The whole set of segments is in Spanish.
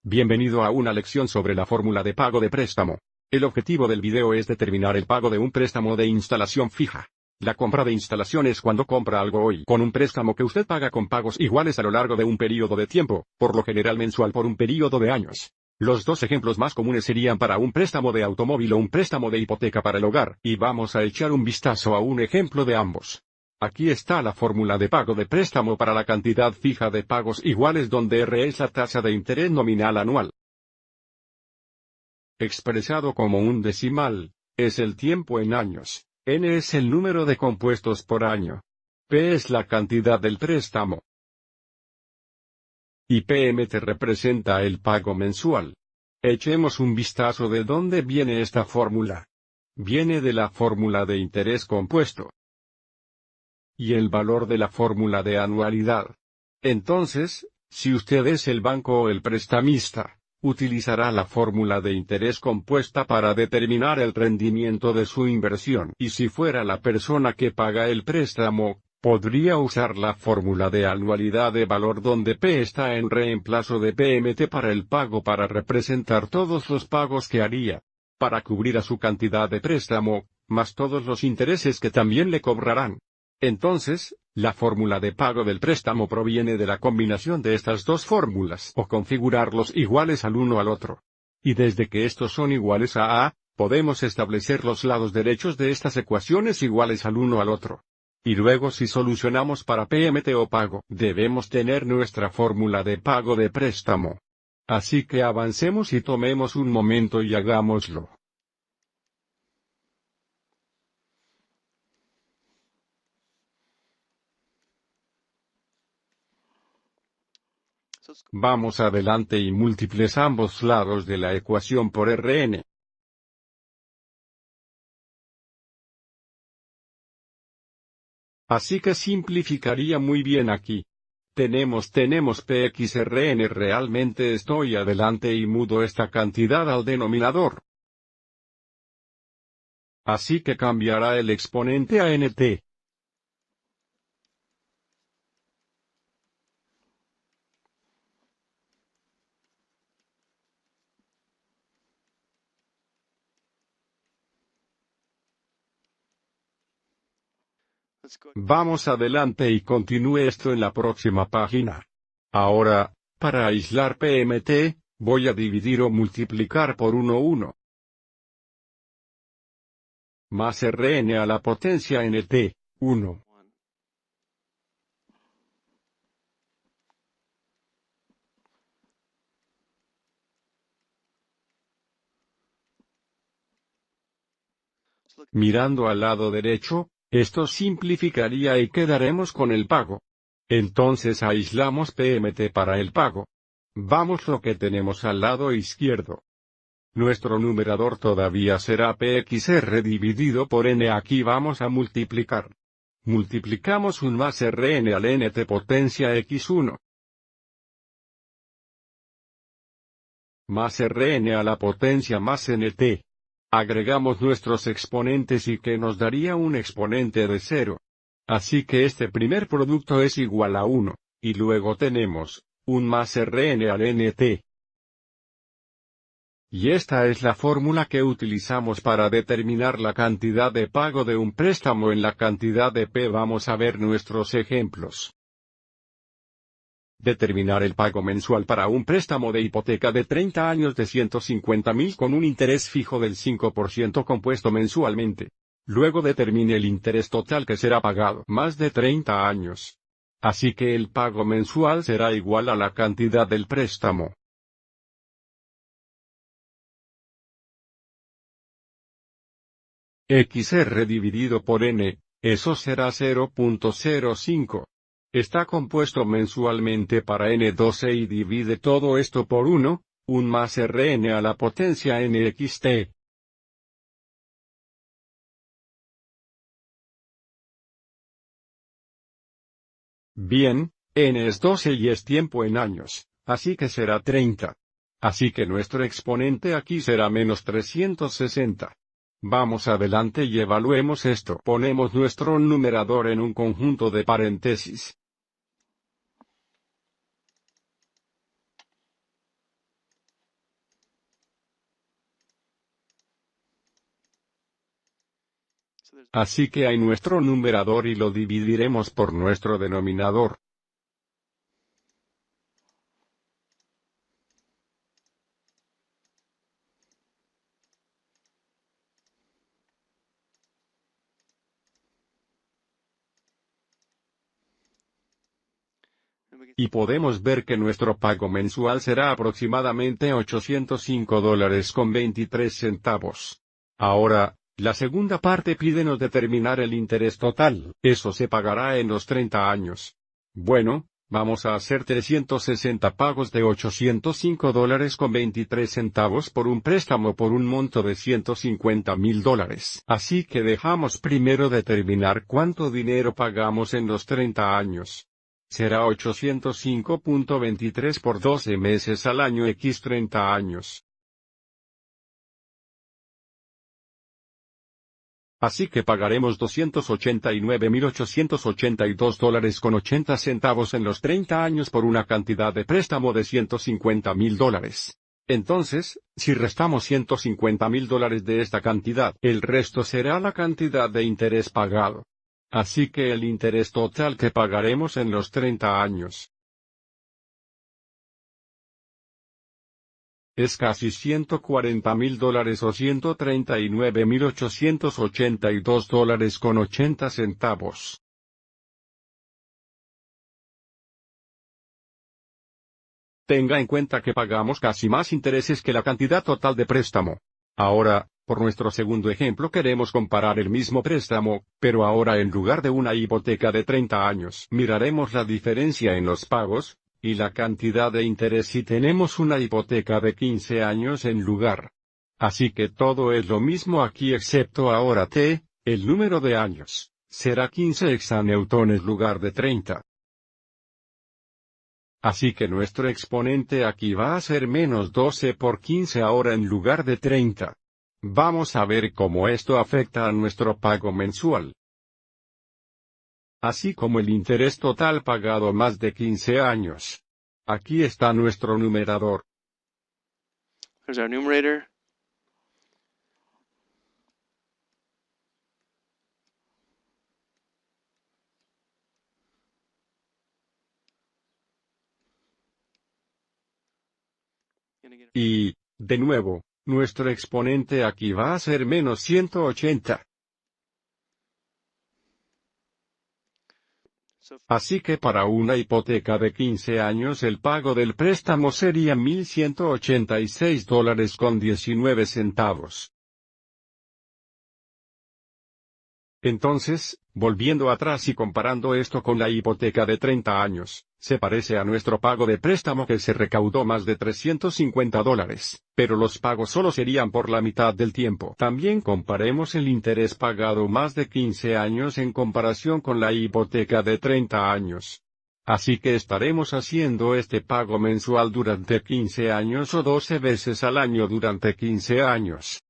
Bienvenido a una lección sobre la fórmula de pago de préstamo. El objetivo del video es determinar el pago de un préstamo de instalación fija. La compra de instalación es cuando compra algo hoy con un préstamo que usted paga con pagos iguales a lo largo de un periodo de tiempo, por lo general mensual por un periodo de años. Los dos ejemplos más comunes serían para un préstamo de automóvil o un préstamo de hipoteca para el hogar, y vamos a echar un vistazo a un ejemplo de ambos. Aquí está la fórmula de pago de préstamo para la cantidad fija de pagos iguales donde R es la tasa de interés nominal anual. Expresado como un decimal, es el tiempo en años, N es el número de compuestos por año. P es la cantidad del préstamo. Y PMT representa el pago mensual. Echemos un vistazo de dónde viene esta fórmula. Viene de la fórmula de interés compuesto. Y el valor de la fórmula de anualidad. Entonces, si usted es el banco o el prestamista, utilizará la fórmula de interés compuesta para determinar el rendimiento de su inversión. Y si fuera la persona que paga el préstamo, podría usar la fórmula de anualidad de valor donde P está en reemplazo de PMT para el pago para representar todos los pagos que haría para cubrir a su cantidad de préstamo, más todos los intereses que también le cobrarán. Entonces, la fórmula de pago del préstamo proviene de la combinación de estas dos fórmulas o configurarlos iguales al uno al otro. Y desde que estos son iguales a A, podemos establecer los lados derechos de estas ecuaciones iguales al uno al otro. Y luego si solucionamos para PMT o pago, debemos tener nuestra fórmula de pago de préstamo. Así que avancemos y tomemos un momento y hagámoslo. Vamos adelante y múltiples ambos lados de la ecuación por Rn. Así que simplificaría muy bien aquí. Tenemos PXRN, realmente estoy adelante y mudo esta cantidad al denominador. Así que cambiará el exponente a NT. Vamos adelante y continúe esto en la próxima página. Ahora, para aislar PMT, voy a dividir o multiplicar por 1 más Rn a la potencia Nt, 1. Mirando al lado derecho, esto simplificaría y quedaremos con el pago. Entonces aislamos PMT para el pago. Vamos lo que tenemos al lado izquierdo. Nuestro numerador todavía será PXR dividido por N. Aquí vamos a multiplicar. Multiplicamos un más Rn al Nt potencia x1. Más Rn a la potencia más Nt. Agregamos nuestros exponentes y que nos daría un exponente de 0. Así que este primer producto es igual a 1, y luego tenemos un más Rn al Nt. Y esta es la fórmula que utilizamos para determinar la cantidad de pago de un préstamo en la cantidad de P. Vamos a ver nuestros ejemplos. Determinar el pago mensual para un préstamo de hipoteca de 30 años de 150.000 con un interés fijo del 5% compuesto mensualmente. Luego determine el interés total que será pagado más de 30 años. Así que el pago mensual será igual a la cantidad del préstamo. XR dividido por N, eso será 0.05. Está compuesto mensualmente para N12 y divide todo esto por 1, un más Rn a la potencia NXT. Bien, N es 12 y es tiempo en años, así que será 30. Así que nuestro exponente aquí será menos 360. Vamos adelante y evaluemos esto. Ponemos nuestro numerador en un conjunto de paréntesis. Así que hay nuestro numerador y lo dividiremos por nuestro denominador. Y podemos ver que nuestro pago mensual será aproximadamente $805.23. Ahora, la segunda parte pídenos determinar el interés total. Eso se pagará en los 30 años. Bueno, vamos a hacer 360 pagos de $805.23 por un préstamo por un monto de $150,000. Así que dejamos primero determinar cuánto dinero pagamos en los 30 años. Será 805.23 por 12 meses al año x 30 años. Así que pagaremos $289.882.80 en los 30 años por una cantidad de préstamo de $150,000. Entonces, si restamos $150,000 de esta cantidad, el resto será la cantidad de interés pagado. Así que el interés total que pagaremos en los 30 años es casi $140,000 o $139,882.80. Tenga en cuenta que pagamos casi más intereses que la cantidad total de préstamo. Ahora, por nuestro segundo ejemplo queremos comparar el mismo préstamo, pero ahora en lugar de una hipoteca de 30 años. Miraremos la diferencia en los pagos, y la cantidad de interés si tenemos una hipoteca de 15 años en lugar. Así que todo es lo mismo aquí excepto ahora el número de años, será 15 hexanewtones lugar de 30. Así que nuestro exponente aquí va a ser menos 12 por 15 ahora en lugar de 30. Vamos a ver cómo esto afecta a nuestro pago mensual. Así como el interés total pagado más de 15 años. Aquí está nuestro numerador. There's our numerator. Y, de nuevo, nuestro exponente aquí va a ser menos 180. Así que para una hipoteca de 15 años el pago del préstamo sería $1,186.19. Entonces, volviendo atrás y comparando esto con la hipoteca de 30 años, se parece a nuestro pago de préstamo que se recaudó más de $350, pero los pagos solo serían por la mitad del tiempo. También comparemos el interés pagado más de 15 años en comparación con la hipoteca de 30 años. Así que estaremos haciendo este pago mensual durante 15 años o 12 veces al año durante 15 años.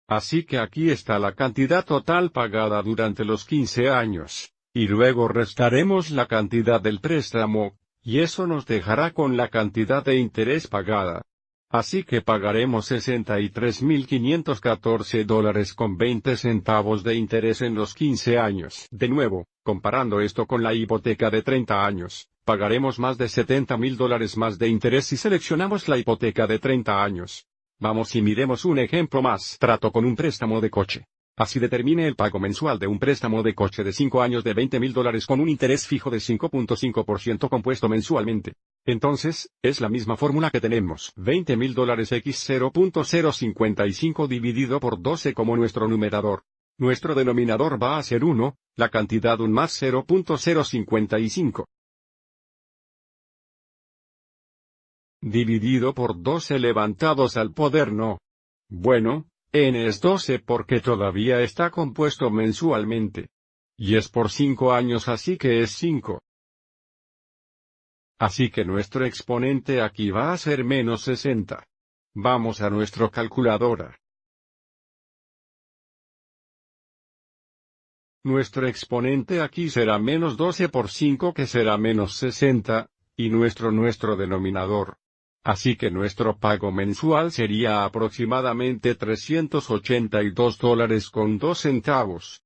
Así que aquí está la cantidad total pagada durante los 15 años, y luego restaremos la cantidad del préstamo, y eso nos dejará con la cantidad de interés pagada. Así que pagaremos $63,514.20 de interés en los 15 años. De nuevo, comparando esto con la hipoteca de 30 años, pagaremos más de $70,000 más de interés si seleccionamos la hipoteca de 30 años. Vamos y miremos un ejemplo más. Trato con un préstamo de coche. Así determine el pago mensual de un préstamo de coche de 5 años de $20,000 con un interés fijo de 5.5% compuesto mensualmente. Entonces, es la misma fórmula que tenemos. $20,000 x 0.055 dividido por 12 como nuestro numerador. Nuestro denominador va a ser 1, la cantidad 1 más 0.055. Dividido por 12 levantados al poder no. Bueno, n es 12 porque todavía está compuesto mensualmente. Y es por 5 años así que es 5. Así que nuestro exponente aquí va a ser menos 60. Vamos a nuestra calculadora. Nuestro exponente aquí será menos 12 por 5 que será menos 60, y nuestro denominador. Así que nuestro pago mensual sería aproximadamente $382.02.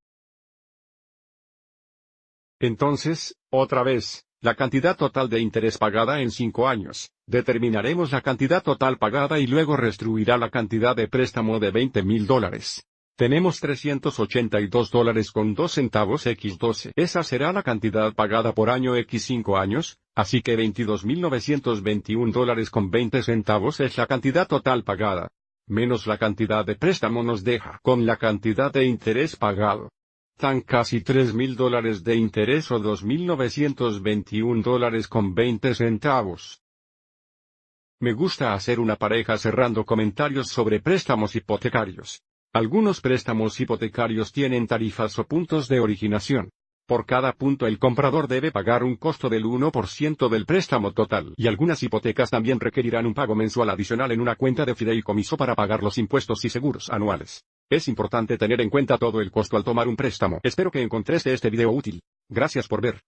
Entonces, otra vez, la cantidad total de interés pagada en 5 años. Determinaremos la cantidad total pagada y luego restituirá la cantidad de préstamo de $20,000. Tenemos $382.02 x 12. Esa será la cantidad pagada por año x 5 años, así que $22,921.20 es la cantidad total pagada. Menos la cantidad de préstamo nos deja con la cantidad de interés pagado. Tan casi $3,000 de interés o $2,921.20. Me gusta hacer una pareja cerrando comentarios sobre préstamos hipotecarios. Algunos préstamos hipotecarios tienen tarifas o puntos de originación. Por cada punto el comprador debe pagar un costo del 1% del préstamo total. Y algunas hipotecas también requerirán un pago mensual adicional en una cuenta de fideicomiso para pagar los impuestos y seguros anuales. Es importante tener en cuenta todo el costo al tomar un préstamo. Espero que encontraste este video útil. Gracias por ver.